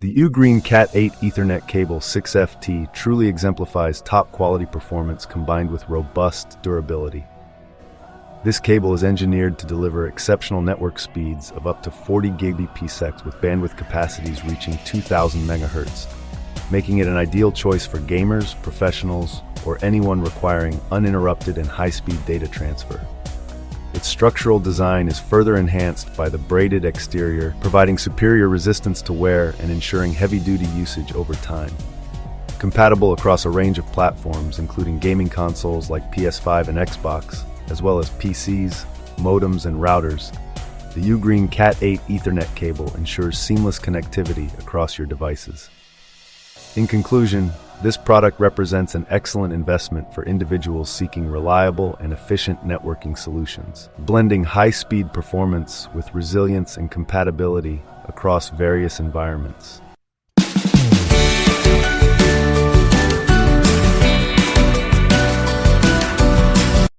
The UGREEN Cat 8 Ethernet cable 6FT truly exemplifies top-quality performance combined with robust durability. This cable is engineered to deliver exceptional network speeds of up to 40 Gbps with bandwidth capacities reaching 2000 MHz, making it an ideal choice for gamers, professionals, or anyone requiring uninterrupted and high-speed data transfer. Its structural design is further enhanced by the braided exterior, providing superior resistance to wear and ensuring heavy-duty usage over time. Compatible across a range of platforms, including gaming consoles like PS5 and Xbox, as well as PCs, modems, and routers, the UGREEN Cat 8 Ethernet cable ensures seamless connectivity across your devices. In conclusion, this product represents an excellent investment for individuals seeking reliable and efficient networking solutions, blending high-speed performance with resilience and compatibility across various environments.